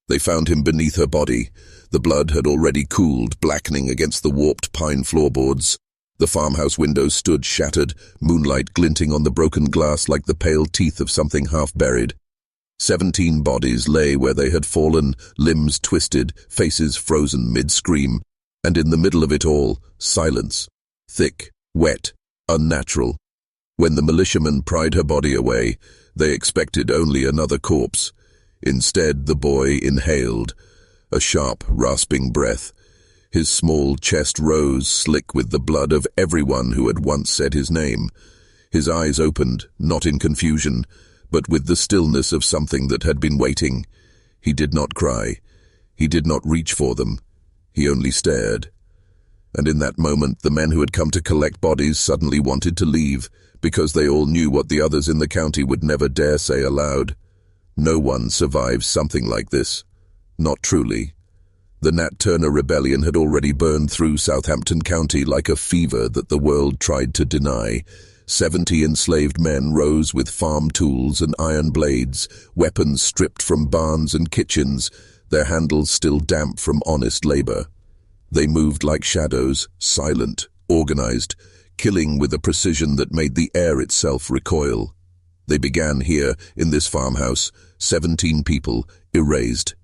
They found him beneath her body. The blood had already cooled, blackening against the warped pine floorboards. The farmhouse windows stood shattered, moonlight glinting on the broken glass like the pale teeth of something half-buried. 17 bodies lay where they had fallen, limbs twisted, faces frozen mid-scream, and in the middle of it all, silence. Thick, wet, unnatural. When the militiamen pried her body away, they expected only another corpse. Instead, the boy inhaled, a sharp, rasping breath. His small chest rose, slick with the blood of everyone who had once said his name. His eyes opened, not in confusion, but with the stillness of something that had been waiting. He did not cry. He did not reach for them. He only stared. And in that moment, the men who had come to collect bodies suddenly wanted to leave, because they all knew what the others in the county would never dare say aloud. No one survives something like this. Not truly. The Nat Turner rebellion had already burned through Southampton County like a fever that the world tried to deny. 70 enslaved men rose with farm tools and iron blades, weapons stripped from barns and kitchens, their handles still damp from honest labor. They moved like shadows, silent, organized, killing with a precision that made the air itself recoil. They began here, in this farmhouse, 17 people, erased.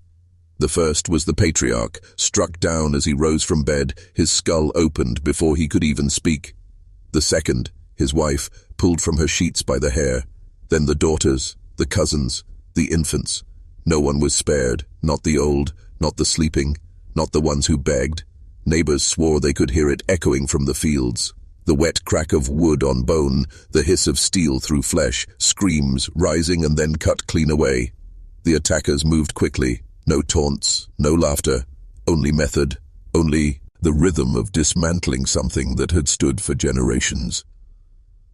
The first was the patriarch, struck down as he rose from bed, his skull opened before he could even speak. The second, his wife, pulled from her sheets by the hair. Then the daughters, the cousins, the infants. No one was spared, not the old, not the sleeping, not the ones who begged. Neighbors swore they could hear it echoing from the fields. The wet crack of wood on bone, the hiss of steel through flesh, screams rising and then cut clean away. The attackers moved quickly. No taunts, no laughter, only method, only the rhythm of dismantling something that had stood for generations.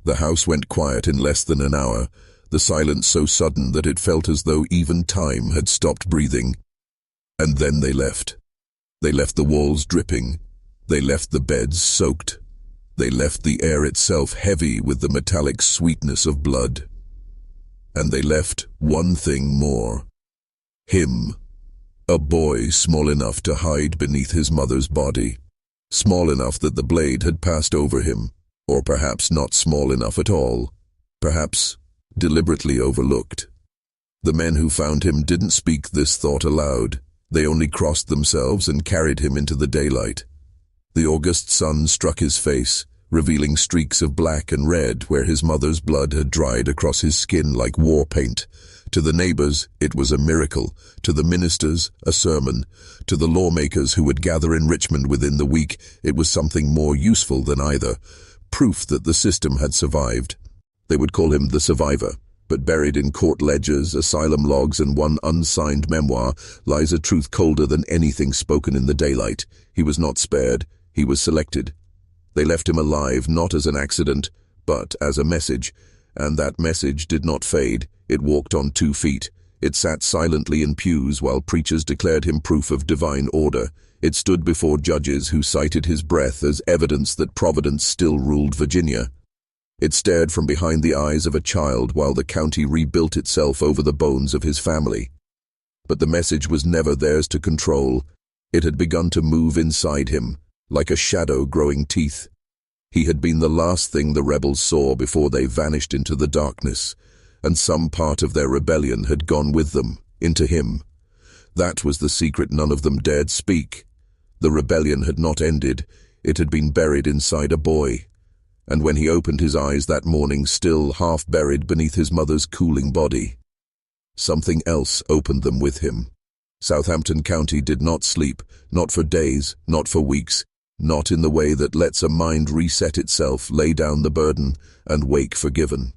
The house went quiet in less than an hour, the silence so sudden that it felt as though even time had stopped breathing. And then they left. They left the walls dripping. They left the beds soaked. They left the air itself heavy with the metallic sweetness of blood. And they left one thing more. Him. A boy small enough to hide beneath his mother's body. Small enough that the blade had passed over him, or perhaps not small enough at all. Perhaps deliberately overlooked. The men who found him didn't speak this thought aloud. They only crossed themselves and carried him into the daylight. The August sun struck his face, revealing streaks of black and red where his mother's blood had dried across his skin like war paint. To the neighbors, it was a miracle. To the ministers, a sermon. To the lawmakers who would gather in Richmond within the week, it was something more useful than either. Proof that the system had survived. They would call him the survivor. But buried in court ledgers, asylum logs, and one unsigned memoir lies a truth colder than anything spoken in the daylight. He was not spared. He was selected. They left him alive, not as an accident, but as a message. And that message did not fade. It walked on 2 feet. It sat silently in pews while preachers declared him proof of divine order. It stood before judges who cited his breath as evidence that Providence still ruled Virginia. It stared from behind the eyes of a child while the county rebuilt itself over the bones of his family. But the message was never theirs to control. It had begun to move inside him, like a shadow growing teeth. He had been the last thing the rebels saw before they vanished into the darkness, and some part of their rebellion had gone with them, into him. That was the secret none of them dared speak. The rebellion had not ended. It had been buried inside a boy. And when he opened his eyes that morning, still half buried beneath his mother's cooling body, something else opened them with him. Southampton County did not sleep, not for days, not for weeks, not in the way that lets a mind reset itself, lay down the burden, and wake forgiven.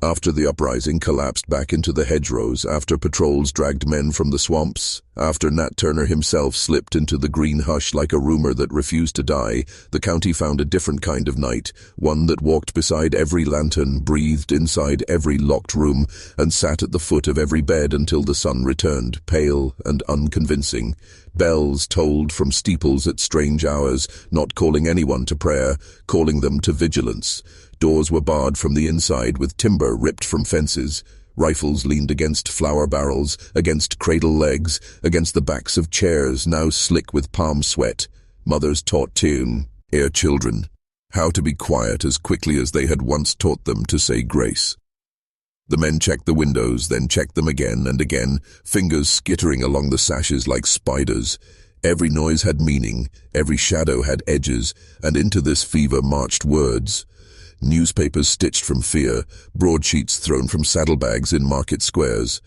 After the uprising collapsed back into the hedgerows, after patrols dragged men from the swamps, after Nat Turner himself slipped into the green hush like a rumor that refused to die, the county found a different kind of night, one that walked beside every lantern, breathed inside every locked room, and sat at the foot of every bed until the sun returned, pale and unconvincing. Bells tolled from steeples at strange hours, not calling anyone to prayer, calling them to vigilance. Doors were barred from the inside with timber ripped from fences. Rifles leaned against flour barrels, against cradle legs, against the backs of chairs now slick with palm sweat. Mothers taught their children how to be quiet as quickly as they had once taught them to say grace. The men checked the windows, then checked them again and again, fingers skittering along the sashes like spiders. Every noise had meaning, every shadow had edges, and into this fever marched words. Newspapers stitched from fear, broadsheets thrown from saddlebags in market squares.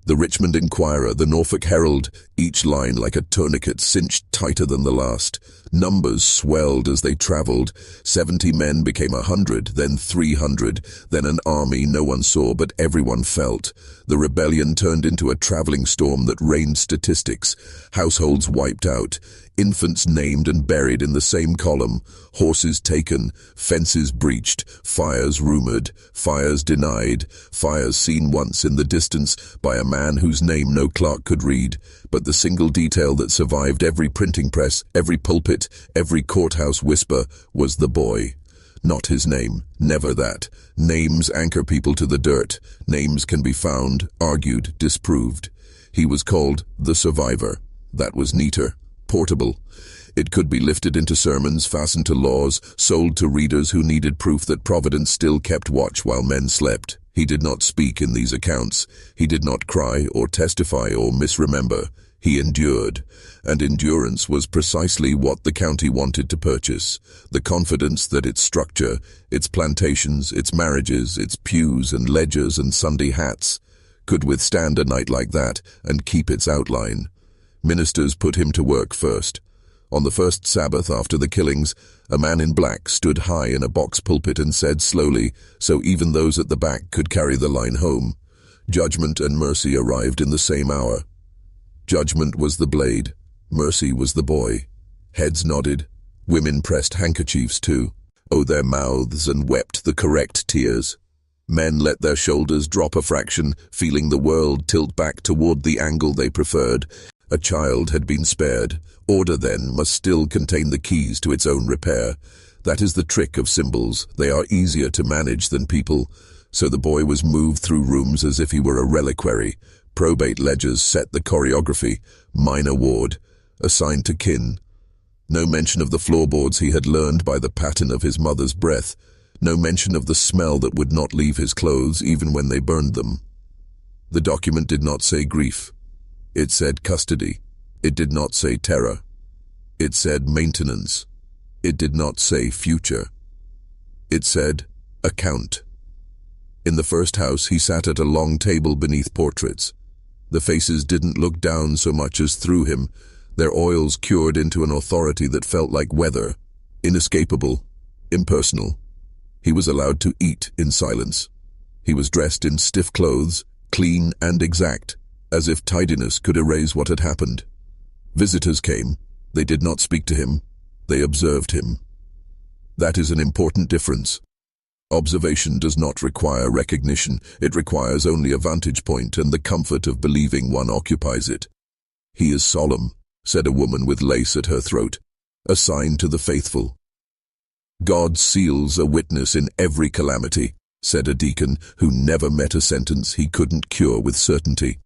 The Richmond Enquirer, the Norfolk Herald, each line like a tourniquet cinched tighter than the last. Numbers swelled as they travelled. 70 men became 100, then 300, then an army no one saw but everyone felt. The rebellion turned into a travelling storm that rained statistics. Households wiped out. Infants named and buried in the same column. Horses taken. Fences breached. Fires rumoured. Fires denied. Fires seen once in the distance by a man whose name no clerk could read. But the single detail that survived every printing press, every pulpit, every courthouse whisper was the boy. Not his name. Never that. Names anchor people to the dirt. Names can be found, argued, disproved. He was called the Survivor. That was neater. Portable. It could be lifted into sermons, fastened to laws, sold to readers who needed proof that Providence still kept watch while men slept. He did not speak in these accounts. He did not cry or testify or misremember. He endured, and endurance was precisely what the county wanted to purchase. The confidence that its structure, its plantations, its marriages, its pews and ledgers and Sunday hats could withstand a night like that and keep its outline. Ministers put him to work first. On the first Sabbath after the killings, a man in black stood high in a box pulpit and said slowly, so even those at the back could carry the line home, "Judgment and mercy arrived in the same hour." Judgment was the blade, mercy was the boy. Heads nodded, women pressed handkerchiefs too, their mouths and wept the correct tears. Men let their shoulders drop a fraction, feeling the world tilt back toward the angle they preferred. A child had been spared. Order, then, must still contain the keys to its own repair. That is the trick of symbols. They are easier to manage than people. So the boy was moved through rooms as if he were a reliquary. Probate ledgers set the choreography. Minor ward, assigned to kin. No mention of the floorboards he had learned by the pattern of his mother's breath. No mention of the smell that would not leave his clothes even when they burned them. The document did not say grief. It said custody. It did not say terror. It said maintenance. It did not say future. It said account. In the first house, he sat at a long table beneath portraits. The faces didn't look down so much as through him, their oils cured into an authority that felt like weather, inescapable, impersonal. He was allowed to eat in silence. He was dressed in stiff clothes, clean and exact, as if tidiness could erase what had happened. Visitors came. They did not speak to him. They observed him. That is an important difference. Observation does not require recognition. It requires only a vantage point and the comfort of believing one occupies it. "He is solemn," said a woman with lace at her throat, "a sign to the faithful." "God seals a witness in every calamity," said a deacon who never met a sentence he couldn't cure with certainty.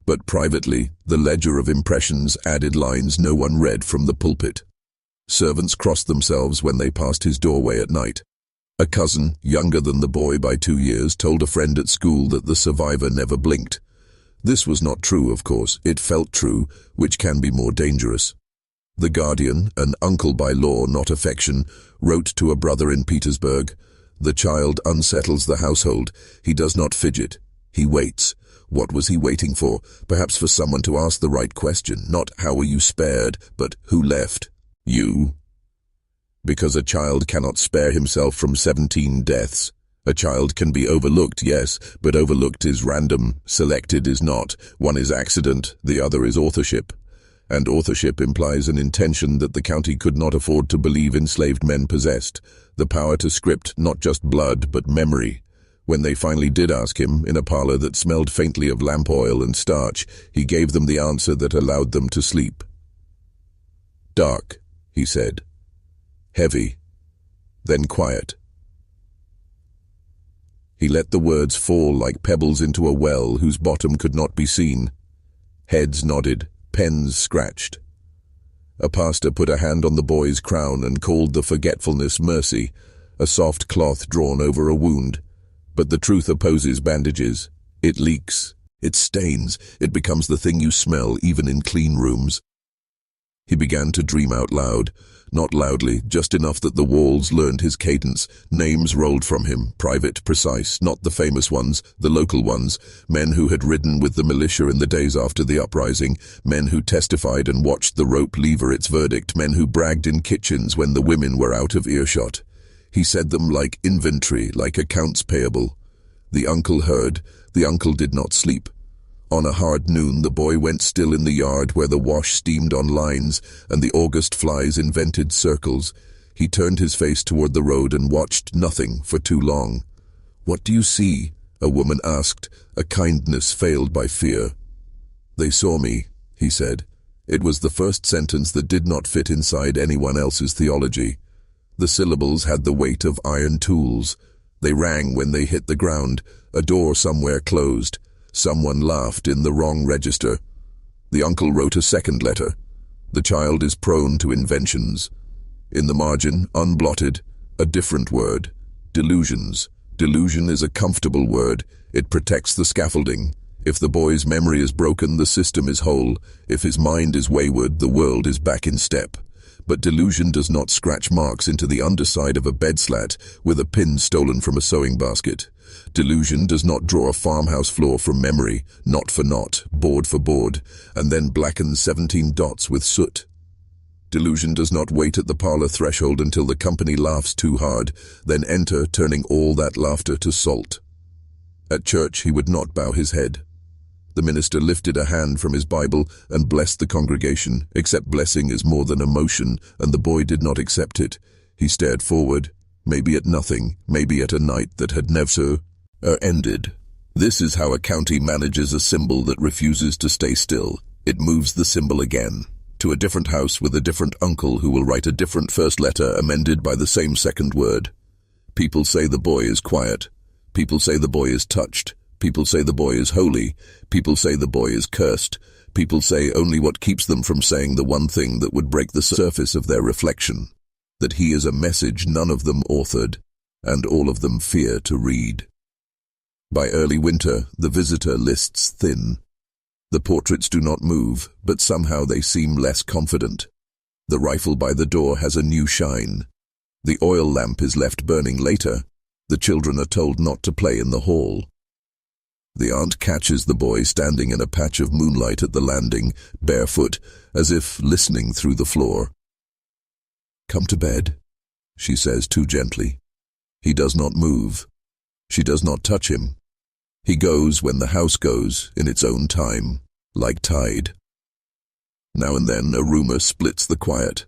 But privately, the ledger of impressions added lines no one read from the pulpit. Servants crossed themselves when they passed his doorway at night. A cousin, younger than the boy by 2 years, told a friend at school that the survivor never blinked. This was not true, of course. It felt true, which can be more dangerous. The guardian, an uncle by law, not affection, wrote to a brother in Petersburg, "The child unsettles the household. He does not fidget. He waits." What was he waiting for? Perhaps for someone to ask the right question. Not "How were you spared?" but "Who left?" You. Because a child cannot spare himself from 17 deaths. A child can be overlooked, yes, but overlooked is random, selected is not. One is accident, the other is authorship. And authorship implies an intention that the county could not afford to believe enslaved men possessed. The power to script not just blood, but memory. When they finally did ask him, in a parlor that smelled faintly of lamp oil and starch, he gave them the answer that allowed them to sleep. "Dark," he said. "Heavy. Then quiet." He let the words fall like pebbles into a well whose bottom could not be seen. Heads nodded, pens scratched. A pastor put a hand on the boy's crown and called the forgetfulness mercy, a soft cloth drawn over a wound. But the truth opposes bandages. It leaks, it stains, it becomes the thing you smell even in clean rooms. He began to dream out loud, not loudly, just enough that the walls learned his cadence. Names rolled from him, private, precise, not the famous ones, the local ones, men who had ridden with the militia in the days after the uprising, men who testified and watched the rope lever its verdict, men who bragged in kitchens when the women were out of earshot. He said them like inventory, like accounts payable. The uncle heard. The uncle did not sleep. On a hard noon, the boy went still in the yard where the wash steamed on lines and the August flies invented circles. He turned his face toward the road and watched nothing for too long. "What do you see?" a woman asked, a kindness veiled by fear. "They saw me," he said. It was the first sentence that did not fit inside anyone else's theology. The syllables had the weight of iron tools. They rang when they hit the ground. A door somewhere closed. Someone laughed in the wrong register. The uncle wrote a second letter. The child is prone to inventions. In the margin, unblotted, a different word. Delusions. Delusion is a comfortable word. It protects the scaffolding. If the boy's memory is broken, the system is whole. If his mind is wayward, the world is back in step. But delusion does not scratch marks into the underside of a bed slat with a pin stolen from a sewing basket. Delusion does not draw a farmhouse floor from memory, knot for knot, board for board, and then blacken 17 dots with soot. Delusion does not wait at the parlor threshold until the company laughs too hard, then enter, turning all that laughter to salt. At church he would not bow his head. The minister lifted a hand from his Bible and blessed the congregation, except blessing is more than emotion, and the boy did not accept it. He stared forward, maybe at nothing, maybe at a night that had never ended. This is how a county manages a symbol that refuses to stay still. It moves the symbol again, to a different house with a different uncle who will write a different first letter amended by the same second word. People say the boy is quiet. People say the boy is touched. People say the boy is holy. People say the boy is cursed. People say only what keeps them from saying the one thing that would break the surface of their reflection, that he is a message none of them authored, and all of them fear to read. By early winter, the visitor lists thin. The portraits do not move, but somehow they seem less confident. The rifle by the door has a new shine. The oil lamp is left burning later. The children are told not to play in the hall. The aunt catches the boy standing in a patch of moonlight at the landing, barefoot, as if listening through the floor. "Come to bed," she says too gently. He does not move. She does not touch him. He goes when the house goes, in its own time, like tide. Now and then a rumor splits the quiet.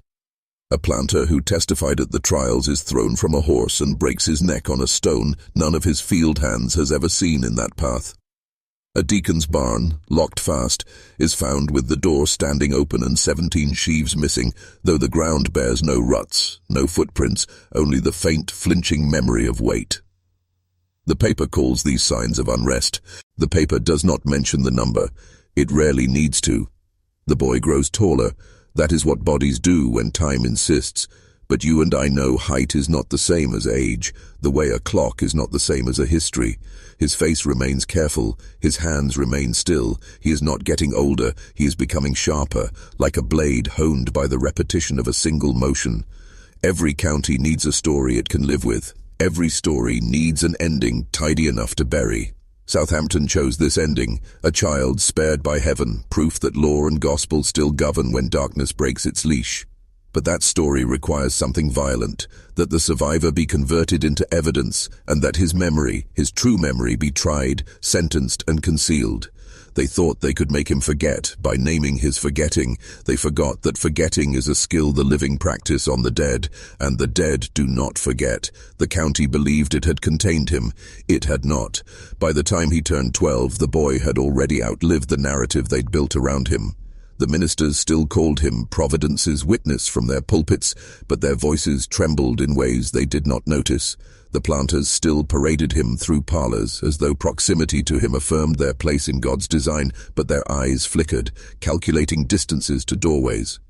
A planter who testified at the trials is thrown from a horse and breaks his neck on a stone none of his field hands has ever seen in that path. A deacon's barn, locked fast, is found with the door standing open and 17 sheaves missing, though the ground bears no ruts, no footprints, only the faint, flinching memory of weight. The paper calls these signs of unrest. The paper does not mention the number. It rarely needs to. The boy grows taller. That is what bodies do when time insists. But you and I know height is not the same as age, the way a clock is not the same as a history. His face remains careful, his hands remain still. He is not getting older, he is becoming sharper, like a blade honed by the repetition of a single motion. Every county needs a story it can live with. Every story needs an ending tidy enough to bury. Southampton chose this ending, a child spared by heaven, proof that law and gospel still govern when darkness breaks its leash. But that story requires something violent, that the survivor be converted into evidence, and that his memory, his true memory, be tried, sentenced, and concealed. They thought they could make him forget by naming his forgetting. They forgot that forgetting is a skill the living practice on the dead, and the dead do not forget. The county believed it had contained him. It had not. By the time he turned 12, the boy had already outlived the narrative they'd built around him. The ministers still called him Providence's witness from their pulpits, but their voices trembled in ways they did not notice. The planters still paraded him through parlors, as though proximity to him affirmed their place in God's design, but their eyes flickered, calculating distances to doorways.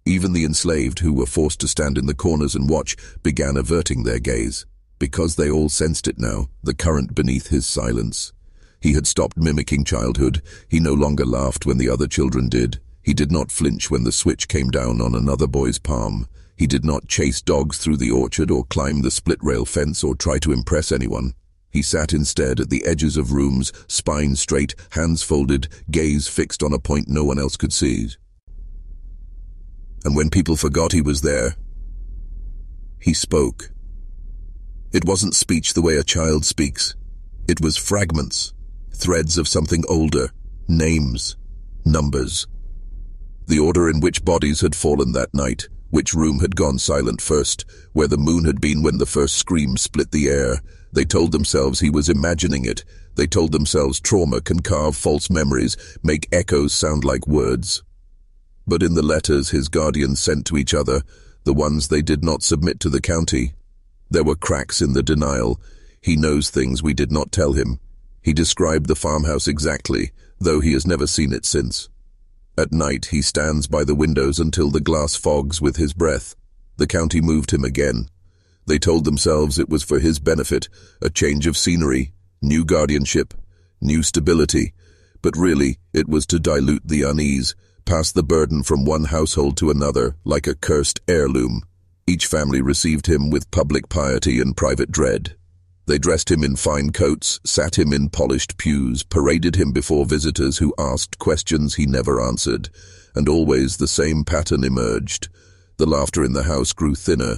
Even the enslaved, who were forced to stand in the corners and watch, began averting their gaze. Because they all sensed it now, the current beneath his silence. He had stopped mimicking childhood. He no longer laughed when the other children did. He did not flinch when the switch came down on another boy's palm. He did not chase dogs through the orchard or climb the split-rail fence or try to impress anyone. He sat instead at the edges of rooms, spine straight, hands folded, gaze fixed on a point no one else could see. And when people forgot he was there, he spoke. It wasn't speech the way a child speaks. It was fragments, threads of something older, names, numbers. The order in which bodies had fallen that night, which room had gone silent first, where the moon had been when the first scream split the air. They told themselves he was imagining it. They told themselves trauma can carve false memories, make echoes sound like words. But in the letters his guardians sent to each other, the ones they did not submit to the county, there were cracks in the denial. He knows things we did not tell him. He described the farmhouse exactly, though he has never seen it since. At night he stands by the windows until the glass fogs with his breath. The county moved him again. They told themselves it was for his benefit, a change of scenery, new guardianship, new stability. But really, it was to dilute the unease, pass the burden from one household to another like a cursed heirloom. Each family received him with public piety and private dread. They dressed him in fine coats, sat him in polished pews, paraded him before visitors who asked questions he never answered, and always the same pattern emerged. The laughter in the house grew thinner.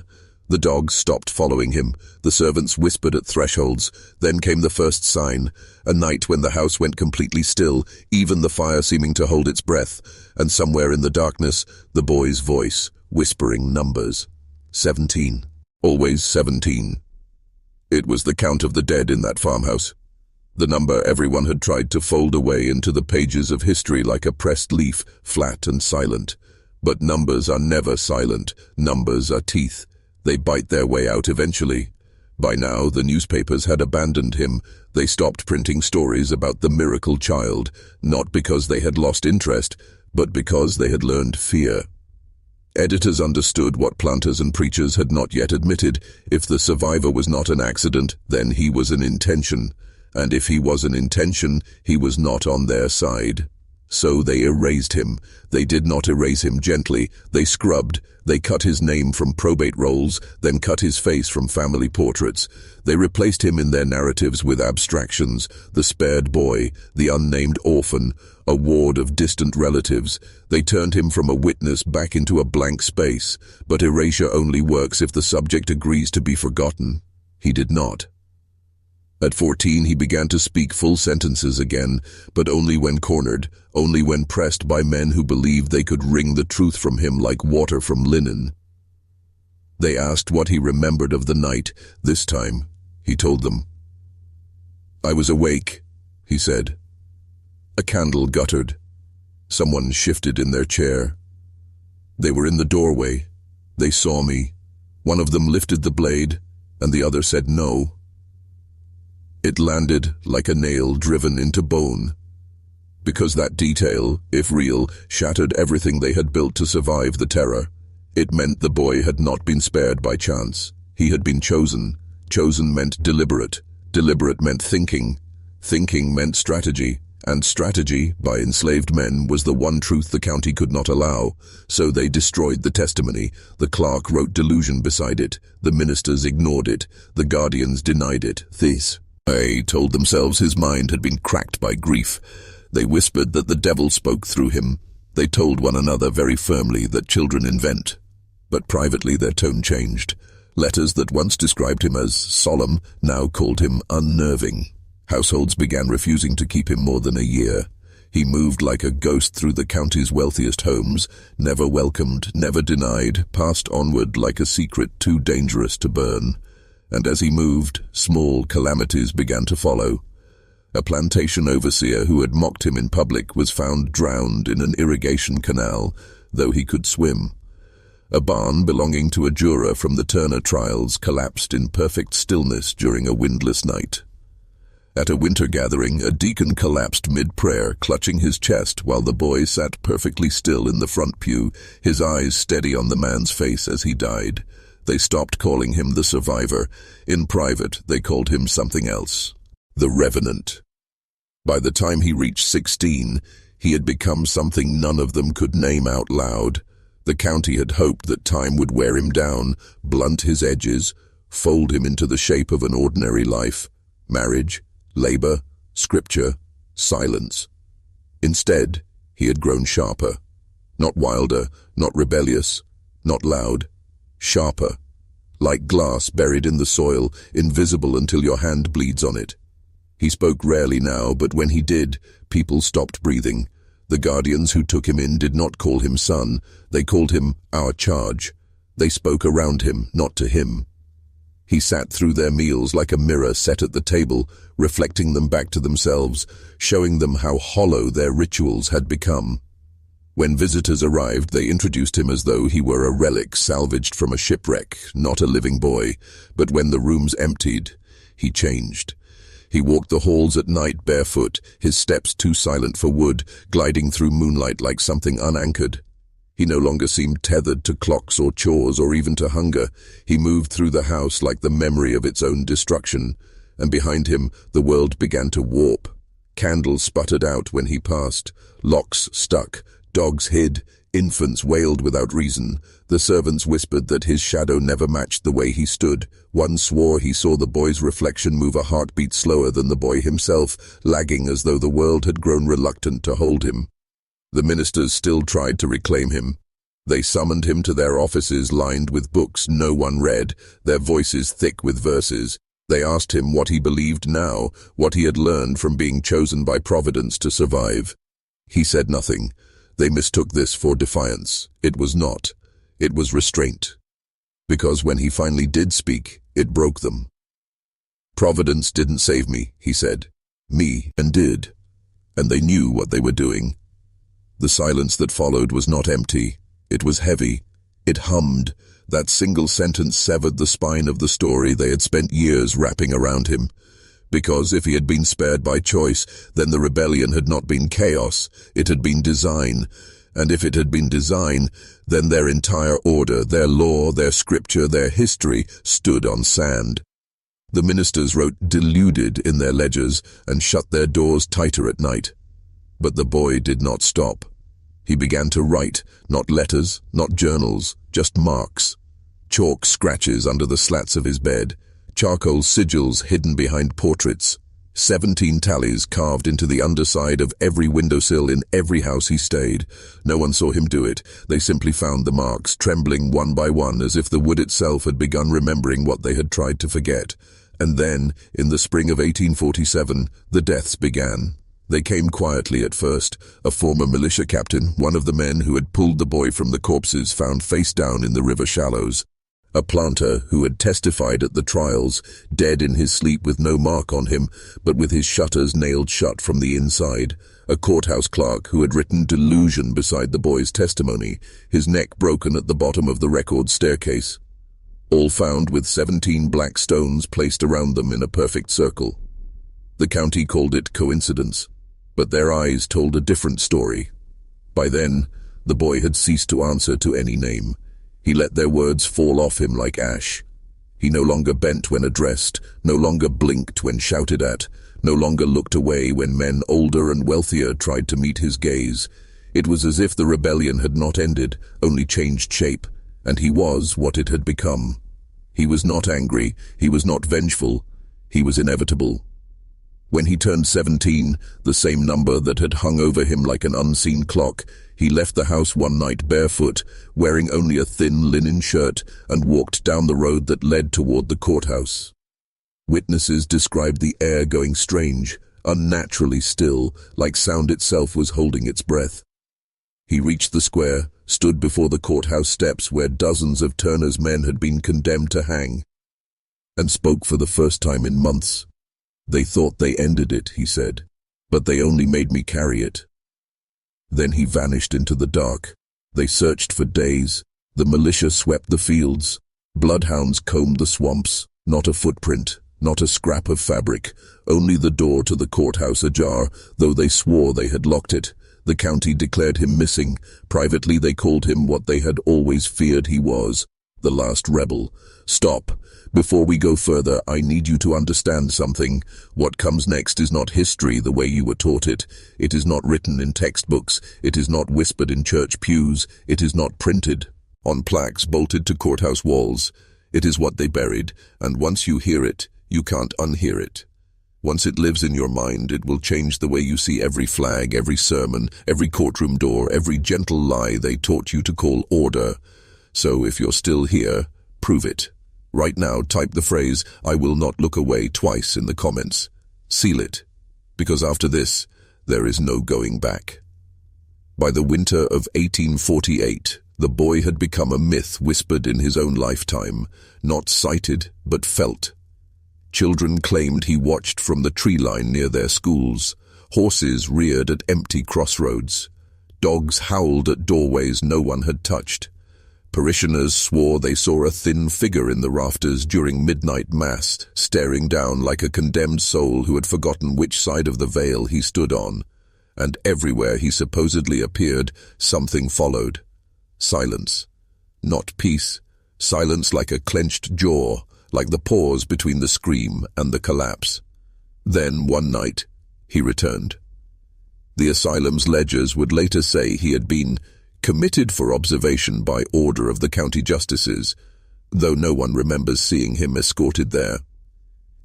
The dogs stopped following him. The servants whispered at thresholds. Then came the first sign, a night when the house went completely still, even the fire seeming to hold its breath, and somewhere in the darkness, the boy's voice, whispering numbers. 17. Always 17. It was the count of the dead in that farmhouse. The number everyone had tried to fold away into the pages of history like a pressed leaf, flat and silent. But numbers are never silent. Numbers are teeth. They bite their way out eventually. By now, the newspapers had abandoned him. They stopped printing stories about the miracle child, not because they had lost interest, but because they had learned fear. Editors understood what planters and preachers had not yet admitted. If the survivor was not an accident, then he was an intention. And if he was an intention, he was not on their side. So they erased him. They did not erase him gently. They scrubbed. They cut his name from probate rolls, then cut his face from family portraits. They replaced him in their narratives with abstractions, the spared boy, the unnamed orphan, a ward of distant relatives. They turned him from a witness back into a blank space, but erasure only works if the subject agrees to be forgotten. He did not. At 14, he began to speak full sentences again, but only when cornered, only when pressed by men who believed they could wring the truth from him like water from linen. They asked what he remembered of the night. This time, he told them. "I was awake," he said. A candle guttered. Someone shifted in their chair. They were in the doorway. They saw me. One of them lifted the blade, and the other said no. It landed like a nail driven into bone. Because that detail, if real, shattered everything they had built to survive the terror. It meant the boy had not been spared by chance. He had been chosen. Chosen meant deliberate. Deliberate meant thinking. Thinking meant strategy. And strategy, by enslaved men, was the one truth the county could not allow. So they destroyed the testimony. The clerk wrote delusion beside it. The ministers ignored it. The guardians denied it. They told themselves his mind had been cracked by grief. They whispered that the devil spoke through him. They told one another very firmly that children invent. But privately their tone changed. Letters that once described him as solemn now called him unnerving. Households began refusing to keep him more than a year. He moved like a ghost through the county's wealthiest homes, never welcomed, never denied, passed onward like a secret too dangerous to burn. And as he moved, small calamities began to follow. A plantation overseer who had mocked him in public was found drowned in an irrigation canal, though he could swim. A barn belonging to a juror from the Turner trials collapsed in perfect stillness during a windless night. At a winter gathering, a deacon collapsed mid-prayer, clutching his chest while the boy sat perfectly still in the front pew, his eyes steady on the man's face as he died. They stopped calling him the survivor. In private, they called him something else. The Revenant. By the time he reached 16, he had become something none of them could name out loud. The county had hoped that time would wear him down, blunt his edges, fold him into the shape of an ordinary life. Marriage, labor, scripture, silence. Instead, he had grown sharper. Not wilder, not rebellious, not loud. Sharper. Like glass buried in the soil, invisible until your hand bleeds on it. He spoke rarely now, but when he did, people stopped breathing. The guardians who took him in did not call him son, they called him our charge. They spoke around him, not to him. He sat through their meals like a mirror set at the table, reflecting them back to themselves, showing them how hollow their rituals had become. When visitors arrived, they introduced him as though he were a relic salvaged from a shipwreck, not a living boy. But when the rooms emptied, he changed. He walked the halls at night barefoot, his steps too silent for wood, gliding through moonlight like something unanchored. He no longer seemed tethered to clocks or chores or even to hunger. He moved through the house like the memory of its own destruction, and behind him the world began to warp. Candles sputtered out when he passed, locks stuck, dogs hid, infants wailed without reason. The servants whispered that his shadow never matched the way he stood. One swore he saw the boy's reflection move a heartbeat slower than the boy himself, lagging as though the world had grown reluctant to hold him. The ministers still tried to reclaim him. They summoned him to their offices lined with books no one read, their voices thick with verses. They asked him what he believed now, what he had learned from being chosen by Providence to survive. He said nothing. They mistook this for defiance. It was not. It was restraint. Because when he finally did speak, it broke them. Providence didn't save me, he said. Me, and did. And they knew what they were doing. The silence that followed was not empty. It was heavy. It hummed. That single sentence severed the spine of the story they had spent years wrapping around him. Because if he had been spared by choice, then the rebellion had not been chaos, it had been design. And if it had been design, then their entire order, their law, their scripture, their history stood on sand. The ministers wrote deluded in their ledgers and shut their doors tighter at night. But the boy did not stop. He began to write, not letters, not journals, just marks. Chalk scratches under the slats of his bed. Charcoal sigils hidden behind portraits, 17 tallies carved into the underside of every windowsill in every house he stayed. No one saw him do it. They simply found the marks, trembling one by one as if the wood itself had begun remembering what they had tried to forget. And then, in the spring of 1847, the deaths began. They came quietly at first. A former militia captain, one of the men who had pulled the boy from the corpses, found face down in the river shallows. A planter who had testified at the trials, dead in his sleep with no mark on him, but with his shutters nailed shut from the inside. A courthouse clerk who had written delusion beside the boy's testimony, his neck broken at the bottom of the record staircase. All found with 17 black stones placed around them in a perfect circle. The county called it coincidence, but their eyes told a different story. By then, the boy had ceased to answer to any name. He let their words fall off him like ash. He no longer bent when addressed, no longer blinked when shouted at, no longer looked away when men older and wealthier tried to meet his gaze. It was as if the rebellion had not ended, only changed shape, and he was what it had become. He was not angry, he was not vengeful, he was inevitable. When he turned 17, the same number that had hung over him like an unseen clock, he left the house one night barefoot, wearing only a thin linen shirt, and walked down the road that led toward the courthouse. Witnesses described the air going strange, unnaturally still, like sound itself was holding its breath. He reached the square, stood before the courthouse steps where dozens of Turner's men had been condemned to hang, and spoke for the first time in months. They thought they ended it, he said, but they only made me carry it. Then he vanished into the dark. They searched for days. The militia swept the fields. Bloodhounds combed the swamps. Not a footprint, not a scrap of fabric, only the door to the courthouse ajar, though they swore they had locked it. The county declared him missing. Privately they called him what they had always feared he was, the last rebel. Stop. Before we go further, I need you to understand something. What comes next is not history the way you were taught it. It is not written in textbooks. It is not whispered in church pews. It is not printed on plaques bolted to courthouse walls. It is what they buried, and once you hear it, you can't unhear it. Once it lives in your mind, it will change the way you see every flag, every sermon, every courtroom door, every gentle lie they taught you to call order. So if you're still here, prove it. Right now, type the phrase, "I will not look away," twice in the comments. Seal it, because after this, there is no going back. By the winter of 1848, the boy had become a myth whispered in his own lifetime, not sighted, but felt. Children claimed he watched from the tree line near their schools. Horses reared at empty crossroads. Dogs howled at doorways no one had touched. Parishioners swore they saw a thin figure in the rafters during midnight mass, staring down like a condemned soul who had forgotten which side of the veil he stood on. And everywhere he supposedly appeared, something followed. Silence. Not peace. Silence like a clenched jaw, like the pause between the scream and the collapse. Then, one night, he returned. The asylum's ledgers would later say he had been committed for observation by order of the county justices, though no one remembers seeing him escorted there.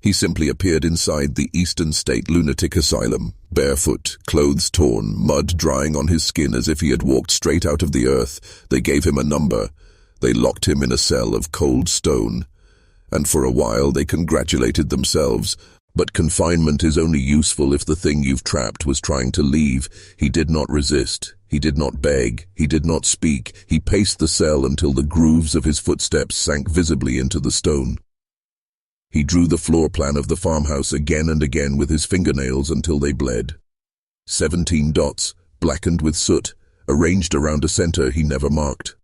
He simply appeared inside the Eastern State Lunatic Asylum, barefoot, clothes torn, mud drying on his skin as if he had walked straight out of the earth. They gave him a number. They locked him in a cell of cold stone. And for a while they congratulated themselves. But confinement is only useful if the thing you've trapped was trying to leave. He did not resist. He did not beg. He did not speak. He paced the cell until the grooves of his footsteps sank visibly into the stone. He drew the floor plan of the farmhouse again and again with his fingernails until they bled. 17 dots, blackened with soot, arranged around a center he never marked.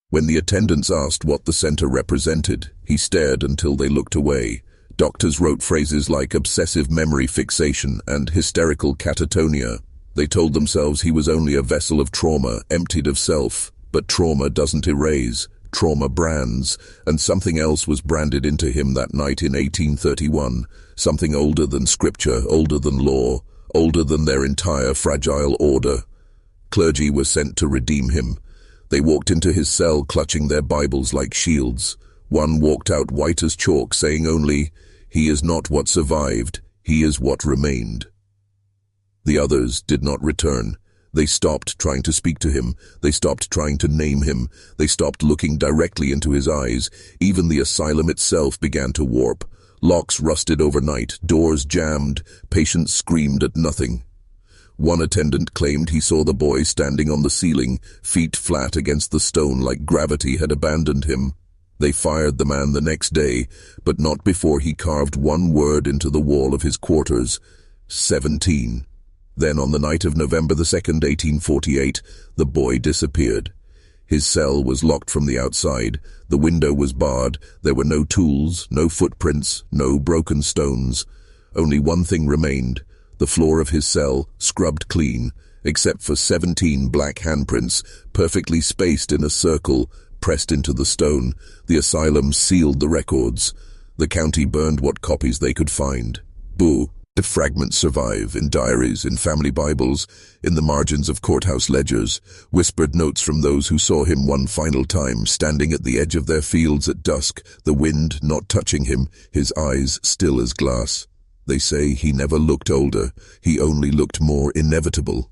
When the attendants asked what the center represented, he stared until they looked away. Doctors wrote phrases like obsessive memory fixation and hysterical catatonia. They told themselves he was only a vessel of trauma, emptied of self. But trauma doesn't erase. Trauma brands, and something else was branded into him that night in 1831, something older than scripture, older than law, older than their entire fragile order. Clergy were sent to redeem him. They walked into his cell clutching their Bibles like shields. One walked out white as chalk, saying only, "He is not what survived, he is what remained." The others did not return. They stopped trying to speak to him. They stopped trying to name him. They stopped looking directly into his eyes. Even the asylum itself began to warp. Locks rusted overnight, doors jammed, patients screamed at nothing. One attendant claimed he saw the boy standing on the ceiling, feet flat against the stone like gravity had abandoned him. They fired the man the next day, but not before he carved one word into the wall of his quarters: 17. Then on the night of November the 2nd, 1848, the boy disappeared. His cell was locked from the outside. The window was barred. There were no tools, no footprints, no broken stones. Only one thing remained: the floor of his cell, scrubbed clean, except for 17 black handprints, perfectly spaced in a circle, pressed into the stone. The asylum sealed the records. The county burned what copies they could find. Boo. The fragments survive in diaries, in family Bibles, in the margins of courthouse ledgers, whispered notes from those who saw him one final time, standing at the edge of their fields at dusk, the wind not touching him, his eyes still as glass. They say he never looked older, he only looked more inevitable.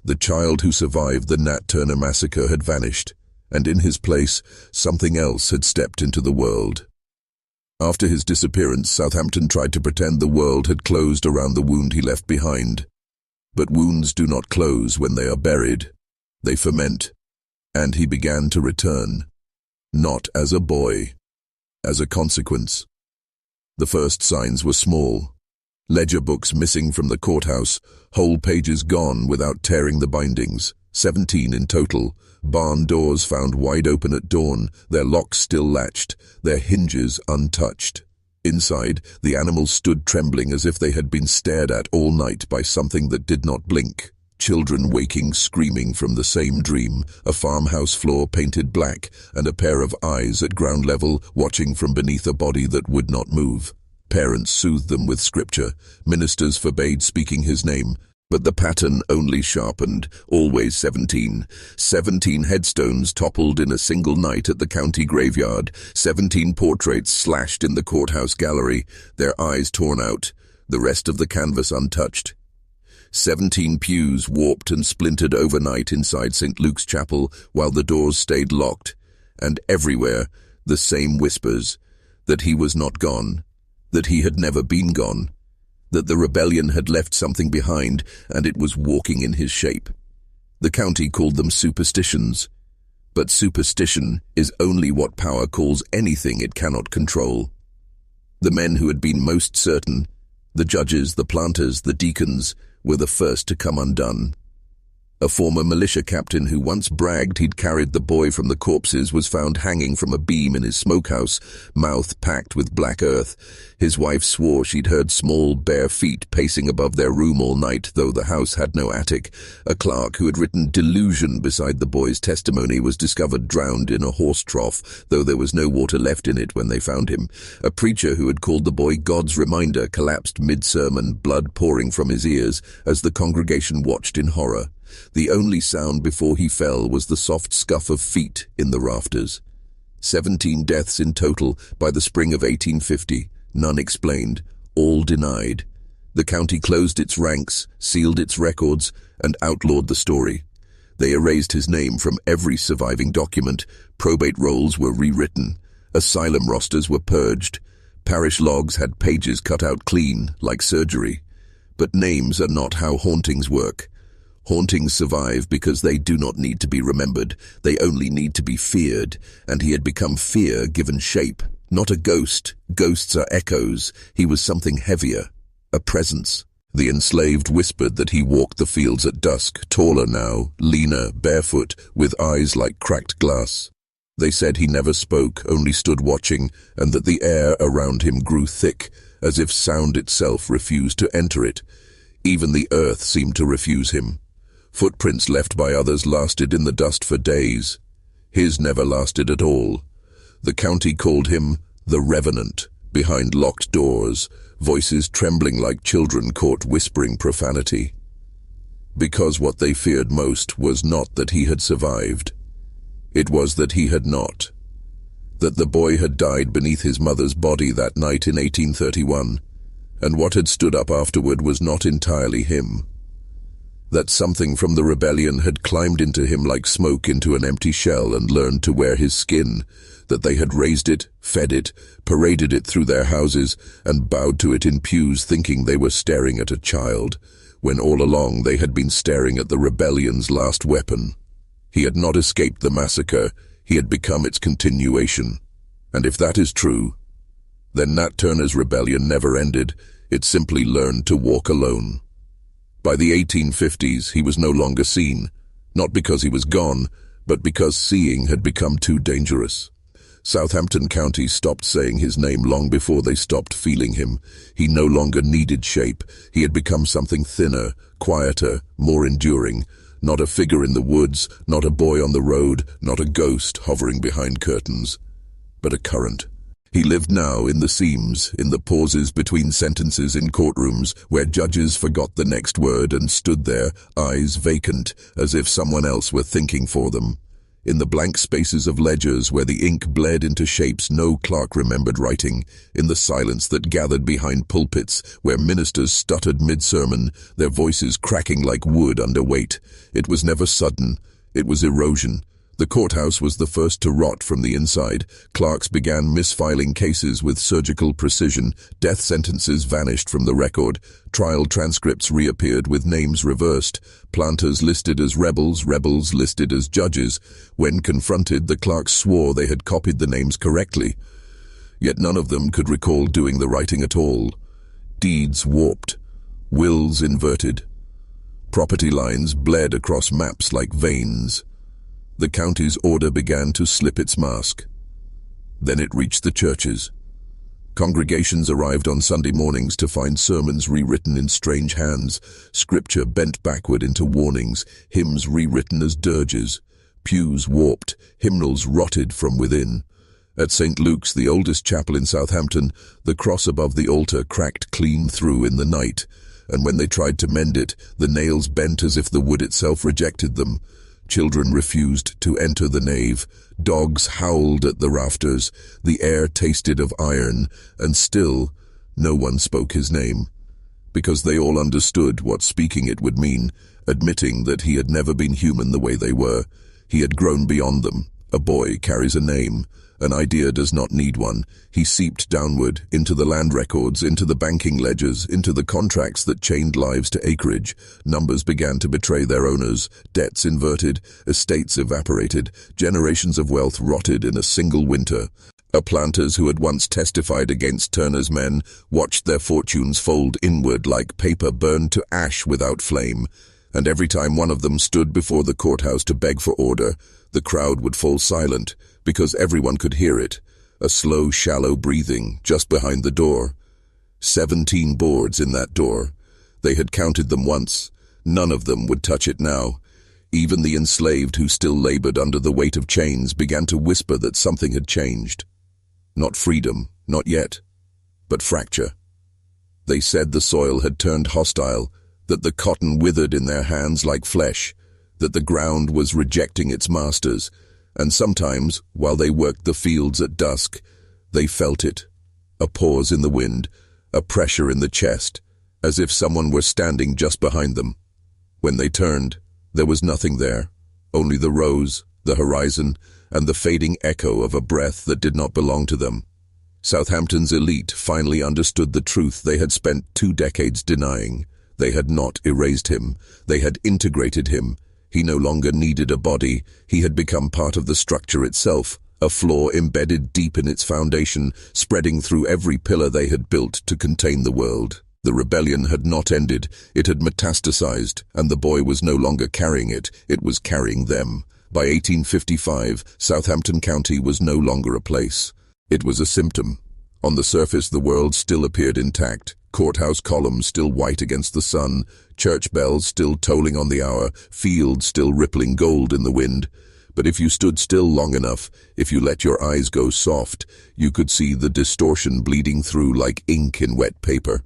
The child who survived the Nat Turner Massacre had vanished, and in his place, something else had stepped into the world. After his disappearance, Southampton tried to pretend the world had closed around the wound he left behind. But wounds do not close when they are buried. They ferment. And he began to return. Not as a boy. As a consequence. The first signs were small. Ledger books missing from the courthouse, whole pages gone without tearing the bindings. 17 in total. Barn doors found wide open at dawn, their locks still latched, their hinges untouched. Inside, the animals stood trembling as if they had been stared at all night by something that did not blink. Children waking screaming from the same dream, a farmhouse floor painted black, and a pair of eyes at ground level watching from beneath a body that would not move. Parents soothed them with scripture, ministers forbade speaking his name, but the pattern only sharpened, always 17. 17 headstones toppled in a single night at the county graveyard, 17 portraits slashed in the courthouse gallery, their eyes torn out, the rest of the canvas untouched. 17 pews warped and splintered overnight inside St. Luke's Chapel while the doors stayed locked, and everywhere the same whispers, that he was not gone, that he had never been gone, that the rebellion had left something behind and it was walking in his shape. The county called them superstitions, but superstition is only what power calls anything it cannot control. The men who had been most certain, the judges, the planters, the deacons, were the first to come undone. A former militia captain who once bragged he'd carried the boy from the corpses was found hanging from a beam in his smokehouse, mouth packed with black earth. His wife swore she'd heard small, bare feet pacing above their room all night, though the house had no attic. A clerk who had written delusion beside the boy's testimony was discovered drowned in a horse trough, though there was no water left in it when they found him. A preacher who had called the boy God's reminder collapsed mid-sermon, blood pouring from his ears, as the congregation watched in horror. The only sound before he fell was the soft scuff of feet in the rafters. 17 deaths in total by the spring of 1850, none explained, all denied. The county closed its ranks, sealed its records, and outlawed the story. They erased his name from every surviving document, probate rolls were rewritten, asylum rosters were purged, parish logs had pages cut out clean, like surgery. But names are not how hauntings work. Hauntings survive because they do not need to be remembered, they only need to be feared, and he had become fear given shape. Not a ghost, ghosts are echoes, he was something heavier, a presence. The enslaved whispered that he walked the fields at dusk, taller now, leaner, barefoot, with eyes like cracked glass. They said he never spoke, only stood watching, and that the air around him grew thick, as if sound itself refused to enter it. Even the earth seemed to refuse him. Footprints left by others lasted in the dust for days. His never lasted at all. The county called him the Revenant, behind locked doors, voices trembling like children caught whispering profanity. Because what they feared most was not that he had survived. It was that he had not. That the boy had died beneath his mother's body that night in 1831, and what had stood up afterward was not entirely him. That something from the rebellion had climbed into him like smoke into an empty shell and learned to wear his skin, that they had raised it, fed it, paraded it through their houses, and bowed to it in pews thinking they were staring at a child, when all along they had been staring at the rebellion's last weapon. He had not escaped the massacre, he had become its continuation. And if that is true, then Nat Turner's rebellion never ended, it simply learned to walk alone. By the 1850s, he was no longer seen, not because he was gone, but because seeing had become too dangerous. Southampton County stopped saying his name long before they stopped feeling him. He no longer needed shape. He had become something thinner, quieter, more enduring. Not a figure in the woods, not a boy on the road, not a ghost hovering behind curtains, but a current. He lived now in the seams, in the pauses between sentences in courtrooms where judges forgot the next word and stood there, eyes vacant, as if someone else were thinking for them. In the blank spaces of ledgers where the ink bled into shapes no clerk remembered writing, in the silence that gathered behind pulpits where ministers stuttered mid-sermon, their voices cracking like wood under weight. It was never sudden, it was erosion. The courthouse was the first to rot from the inside. Clerks began misfiling cases with surgical precision. Death sentences vanished from the record. Trial transcripts reappeared with names reversed. Planters listed as rebels, rebels listed as judges. When confronted, the clerks swore they had copied the names correctly. Yet none of them could recall doing the writing at all. Deeds warped, wills inverted. Property lines bled across maps like veins. The county's order began to slip its mask. Then it reached the churches. Congregations arrived on Sunday mornings to find sermons rewritten in strange hands, scripture bent backward into warnings, hymns rewritten as dirges, pews warped, hymnals rotted from within. At St. Luke's, the oldest chapel in Southampton, the cross above the altar cracked clean through in the night, and when they tried to mend it, the nails bent as if the wood itself rejected them. Children refused to enter the nave. Dogs howled at the rafters. The air tasted of iron, and still no one spoke his name. Because they all understood what speaking it would mean, admitting that he had never been human the way they were. He had grown beyond them. A boy carries a name. An idea does not need one. He seeped downward, into the land records, into the banking ledgers, into the contracts that chained lives to acreage. Numbers began to betray their owners, debts inverted, estates evaporated, generations of wealth rotted in a single winter. Planters who had once testified against Turner's men watched their fortunes fold inward like paper burned to ash without flame. And every time one of them stood before the courthouse to beg for order, the crowd would fall silent, because everyone could hear it, a slow, shallow breathing just behind the door. 17 boards in that door. They had counted them once. None of them would touch it now. Even the enslaved who still labored under the weight of chains began to whisper that something had changed. Not freedom, not yet, but fracture. They said the soil had turned hostile, that the cotton withered in their hands like flesh, that the ground was rejecting its masters, and sometimes, while they worked the fields at dusk, they felt it, a pause in the wind, a pressure in the chest, as if someone were standing just behind them. When they turned, there was nothing there, only the rose, the horizon, and the fading echo of a breath that did not belong to them. Southampton's elite finally understood the truth they had spent 2 decades denying. They had not erased him. They had integrated him. He no longer needed a body. He had become part of the structure itself, a flaw embedded deep in its foundation, spreading through every pillar they had built to contain the world. The rebellion had not ended. It had metastasized, and the boy was no longer carrying it. It was carrying them. By 1855, Southampton County was no longer a place. It was a symptom. On the surface, the world still appeared intact. Courthouse columns still white against the sun, church bells still tolling on the hour, fields still rippling gold in the wind. But if you stood still long enough, if you let your eyes go soft, you could see the distortion bleeding through like ink in wet paper.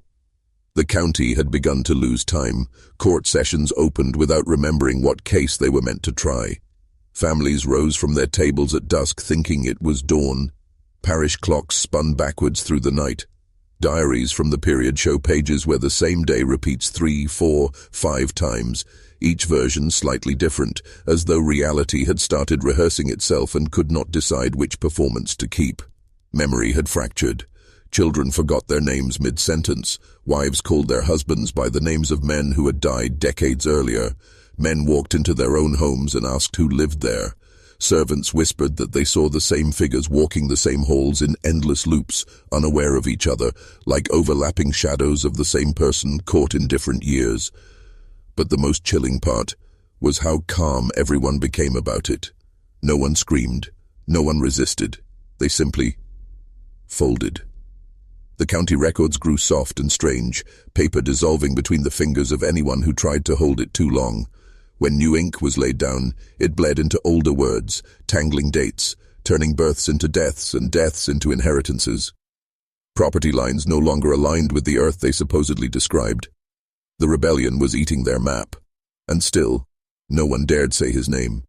The county had begun to lose time. Court sessions opened without remembering what case they were meant to try. Families rose from their tables at dusk thinking it was dawn. Parish clocks spun backwards through the night. Diaries from the period show pages where the same day repeats 3, 4, 5 times, each version slightly different, as though reality had started rehearsing itself and could not decide which performance to keep. Memory had fractured. Children forgot their names mid-sentence. Wives called their husbands by the names of men who had died decades earlier. Men walked into their own homes and asked who lived there. Servants whispered that they saw the same figures walking the same halls in endless loops, unaware of each other, like overlapping shadows of the same person caught in different years. But the most chilling part was how calm everyone became about it. No one screamed, no one resisted. They simply folded. The county records grew soft and strange, paper dissolving between the fingers of anyone who tried to hold it too long. When new ink was laid down, it bled into older words, tangling dates, turning births into deaths and deaths into inheritances. Property lines no longer aligned with the earth they supposedly described. The rebellion was eating their map, and still, no one dared say his name.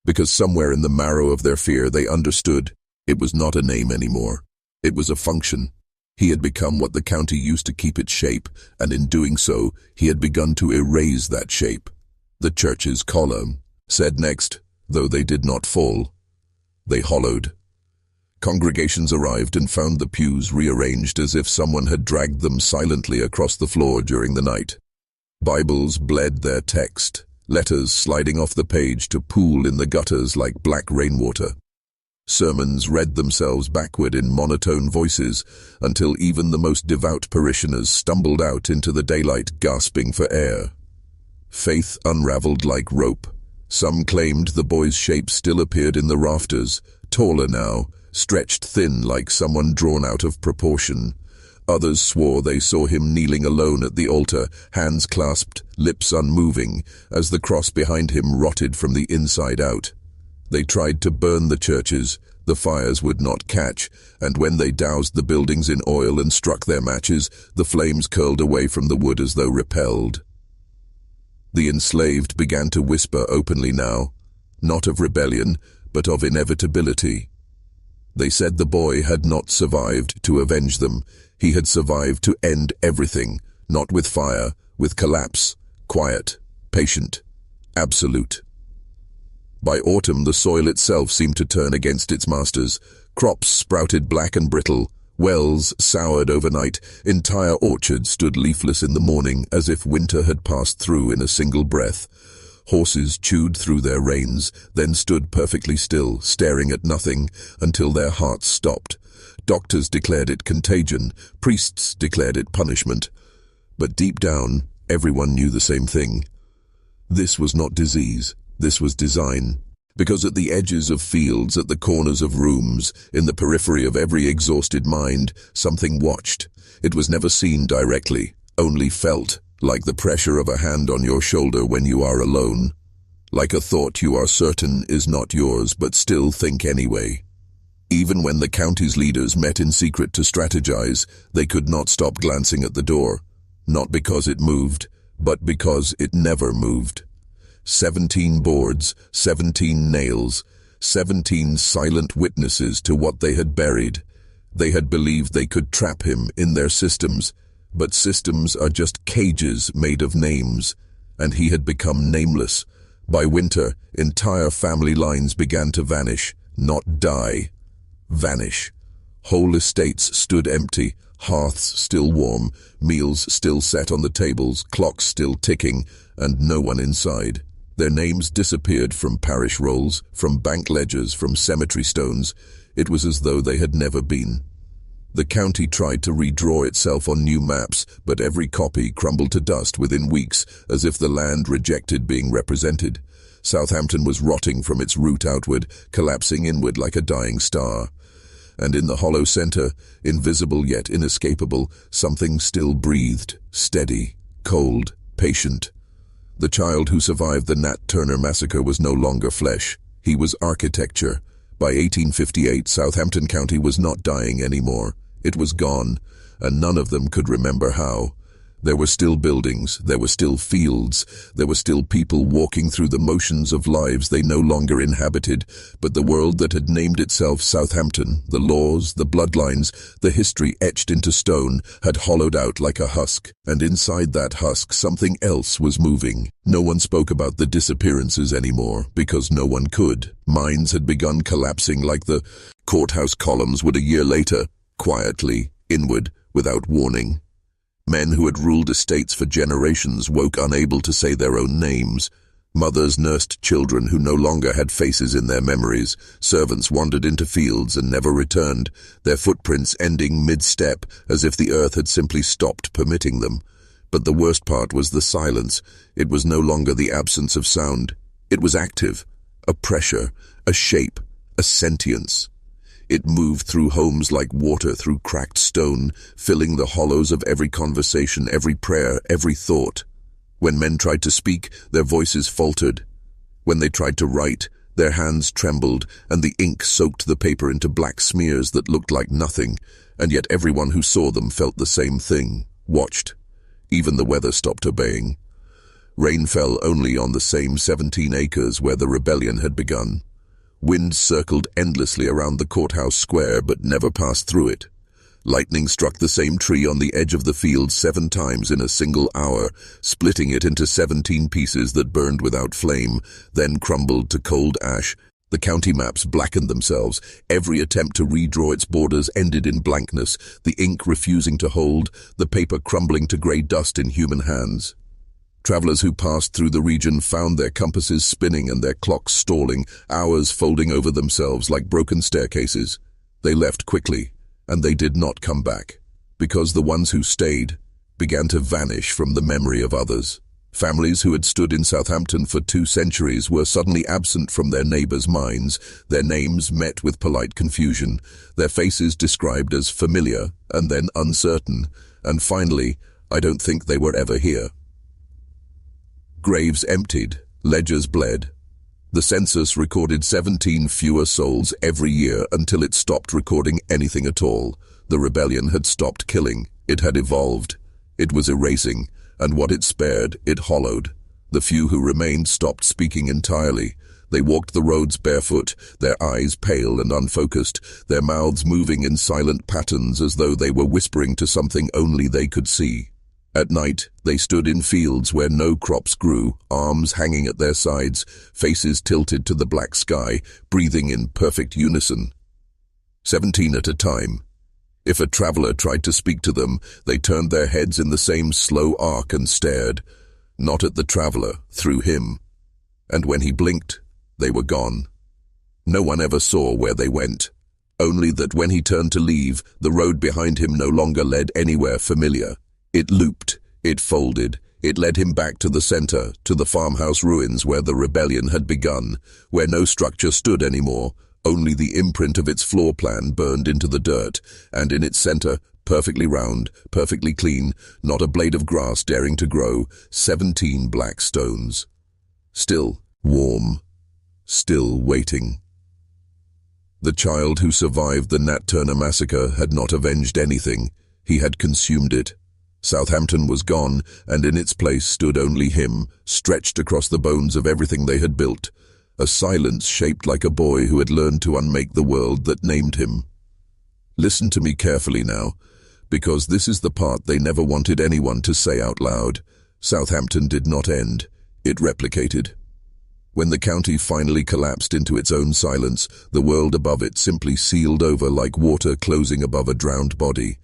Because somewhere in the marrow of their fear they understood it was not a name anymore. It was a function. He had become what the county used to keep its shape, and in doing so, he had begun to erase that shape. The church's column said next, though they did not fall. They hollowed. Congregations arrived and found the pews rearranged as if someone had dragged them silently across the floor during the night. Bibles bled their text, letters sliding off the page to pool in the gutters like black rainwater. Sermons read themselves backward in monotone voices until even the most devout parishioners stumbled out into the daylight gasping for air. Faith unraveled like rope. Some claimed the boy's shape still appeared in the rafters, taller now, stretched thin like someone drawn out of proportion. Others swore they saw him kneeling alone at the altar, hands clasped, lips unmoving, as the cross behind him rotted from the inside out. They tried to burn the churches. The fires would not catch, and when they doused the buildings in oil and struck their matches, the flames curled away from the wood as though repelled. The enslaved began to whisper openly now, not of rebellion, but of inevitability. They said the boy had not survived to avenge them. He had survived to end everything, not with fire, with collapse, quiet, patient, absolute. By autumn, the soil itself seemed to turn against its masters. Crops sprouted black and brittle, wells soured overnight, entire orchards stood leafless in the morning as if winter had passed through in a single breath. Horses chewed through their reins, then stood perfectly still, staring at nothing, until their hearts stopped. Doctors declared it contagion, priests declared it punishment. But deep down, everyone knew the same thing. This was not disease. This was design. Because at the edges of fields, at the corners of rooms, in the periphery of every exhausted mind, something watched. It was never seen directly, only felt, like the pressure of a hand on your shoulder when you are alone. Like a thought you are certain is not yours, but still think anyway. Even when the county's leaders met in secret to strategize, they could not stop glancing at the door. Not because it moved, but because it never moved. 17 boards, 17 nails, 17 silent witnesses to what they had buried. They had believed they could trap him in their systems, but systems are just cages made of names, and he had become nameless. By winter, entire family lines began to vanish, not die. Vanish. Whole estates stood empty, hearths still warm, meals still set on the tables, clocks still ticking, and no one inside. Their names disappeared from parish rolls, from bank ledgers, from cemetery stones. It was as though they had never been. The county tried to redraw itself on new maps, but every copy crumbled to dust within weeks, as if the land rejected being represented. Southampton was rotting from its root outward, collapsing inward like a dying star. And in the hollow center, invisible yet inescapable, something still breathed, steady, cold, patient. The child who survived the Nat Turner Massacre was no longer flesh. He was architecture. By 1858, Southampton County was not dying anymore. It was gone, and none of them could remember how. There were still buildings, there were still fields, there were still people walking through the motions of lives they no longer inhabited, but the world that had named itself Southampton, the laws, the bloodlines, the history etched into stone, had hollowed out like a husk, and inside that husk something else was moving. No one spoke about the disappearances anymore, because no one could. Minds had begun collapsing like the courthouse columns would a year later, quietly, inward, without warning. Men who had ruled estates for generations woke unable to say their own names. Mothers nursed children who no longer had faces in their memories. Servants wandered into fields and never returned, their footprints ending mid-step as if the earth had simply stopped permitting them. But the worst part was the silence. It was no longer the absence of sound. It was active, a pressure, a shape, a sentience. It moved through homes like water through cracked stone, filling the hollows of every conversation, every prayer, every thought. When men tried to speak, their voices faltered. When they tried to write, their hands trembled, and the ink soaked the paper into black smears that looked like nothing, and yet everyone who saw them felt the same thing, watched. Even the weather stopped obeying. Rain fell only on the same 17 acres where the rebellion had begun. Wind circled endlessly around the courthouse square but never passed through it. Lightning struck the same tree on the edge of the field 7 times in a single hour, splitting it into 17 pieces that burned without flame, then crumbled to cold ash. The county maps blackened themselves. Every attempt to redraw its borders ended in blankness, the ink refusing to hold, the paper crumbling to grey dust in human hands. Travelers who passed through the region found their compasses spinning and their clocks stalling, hours folding over themselves like broken staircases. They left quickly, and they did not come back, because the ones who stayed began to vanish from the memory of others. Families who had stood in Southampton for 2 centuries were suddenly absent from their neighbours' minds, their names met with polite confusion, their faces described as familiar and then uncertain, and finally, I don't think they were ever here. Graves emptied, ledgers bled. The census recorded 17 fewer souls every year until it stopped recording anything at all. The rebellion had stopped killing. It had evolved. It was erasing, and what it spared, it hollowed. The few who remained stopped speaking entirely. They walked the roads barefoot, their eyes pale and unfocused, their mouths moving in silent patterns as though they were whispering to something only they could see. At night, they stood in fields where no crops grew, arms hanging at their sides, faces tilted to the black sky, breathing in perfect unison. 17 at a time. If a traveler tried to speak to them, they turned their heads in the same slow arc and stared, not at the traveler, through him. And when he blinked, they were gone. No one ever saw where they went, only that when he turned to leave, the road behind him no longer led anywhere familiar. It looped, it folded, it led him back to the center, to the farmhouse ruins where the rebellion had begun, where no structure stood anymore. Only the imprint of its floor plan burned into the dirt, and in its center, perfectly round, perfectly clean, not a blade of grass daring to grow, 17 black stones. Still warm, still waiting. The child who survived the Nat Turner Massacre had not avenged anything. He had consumed it. Southampton was gone, and in its place stood only him, stretched across the bones of everything they had built. A silence shaped like a boy who had learned to unmake the world that named him. Listen to me carefully now, because this is the part they never wanted anyone to say out loud. Southampton did not end. It replicated. When the county finally collapsed into its own silence, the world above it simply sealed over like water closing above a drowned body.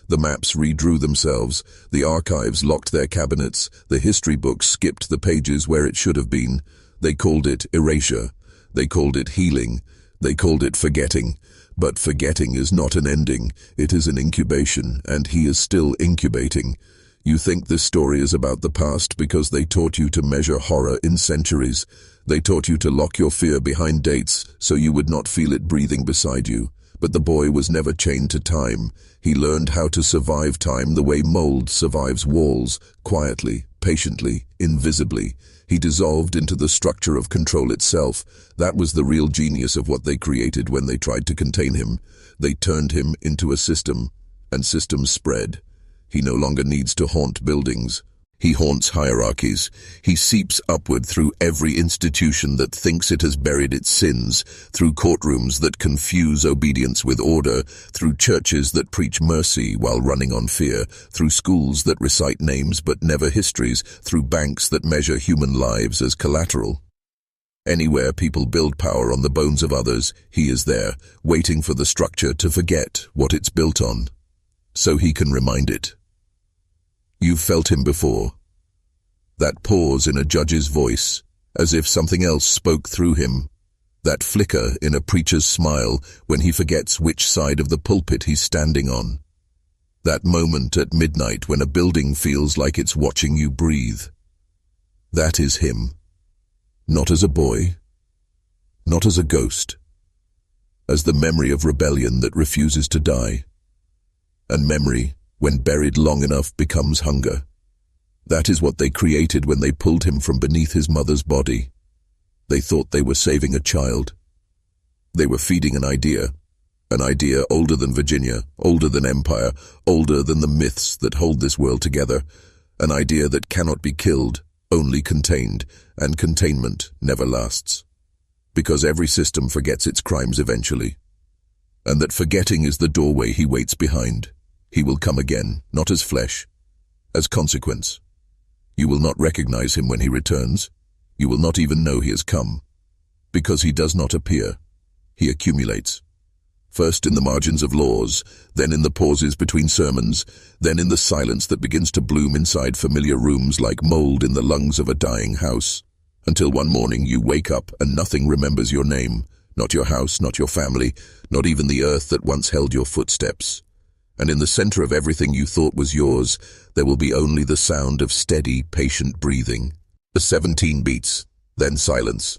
The maps redrew themselves, the archives locked their cabinets, the history books skipped the pages where it should have been. They called it erasure. They called it healing. They called it forgetting. But forgetting is not an ending. It is an incubation, and he is still incubating. You think this story is about the past because they taught you to measure horror in centuries. They taught you to lock your fear behind dates so you would not feel it breathing beside you. But the boy was never chained to time. He learned how to survive time the way mold survives walls, quietly, patiently, invisibly. He dissolved into the structure of control itself. That was the real genius of what they created when they tried to contain him. They turned him into a system, and systems spread. He no longer needs to haunt buildings. He haunts hierarchies. He seeps upward through every institution that thinks it has buried its sins, through courtrooms that confuse obedience with order, through churches that preach mercy while running on fear, through schools that recite names but never histories, through banks that measure human lives as collateral. Anywhere people build power on the bones of others, he is there, waiting for the structure to forget what it's built on, so he can remind it. You've felt him before. That pause in a judge's voice, as if something else spoke through him. That flicker in a preacher's smile when he forgets which side of the pulpit he's standing on. That moment at midnight when a building feels like it's watching you breathe. That is him. Not as a boy, not as a ghost, as the memory of rebellion that refuses to die. And memory, when buried long enough, becomes hunger. That is what they created when they pulled him from beneath his mother's body. They thought they were saving a child. They were feeding an idea older than Virginia, older than empire, older than the myths that hold this world together, an idea that cannot be killed, only contained, and containment never lasts. Because every system forgets its crimes eventually. And that forgetting is the doorway he waits behind. He will come again, not as flesh, as consequence. You will not recognize him when he returns. You will not even know he has come. Because he does not appear. He accumulates. First in the margins of laws, then in the pauses between sermons, then in the silence that begins to bloom inside familiar rooms like mold in the lungs of a dying house. Until one morning you wake up and nothing remembers your name, not your house, not your family, not even the earth that once held your footsteps. And in the center of everything you thought was yours, there will be only the sound of steady, patient breathing. The 17 beats, then silence.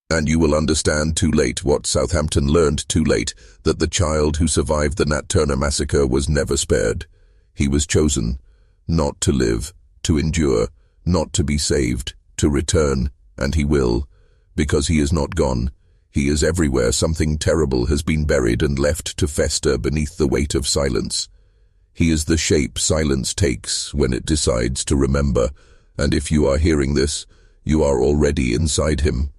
And you will understand too late what Southampton learned too late, that the child who survived the Nat Turner Massacre was never spared. He was chosen, not to live, to endure, not to be saved, to return, and he will, because he is not gone. He is everywhere. Something terrible has been buried and left to fester beneath the weight of silence. He is the shape silence takes when it decides to remember, and if you are hearing this, you are already inside him.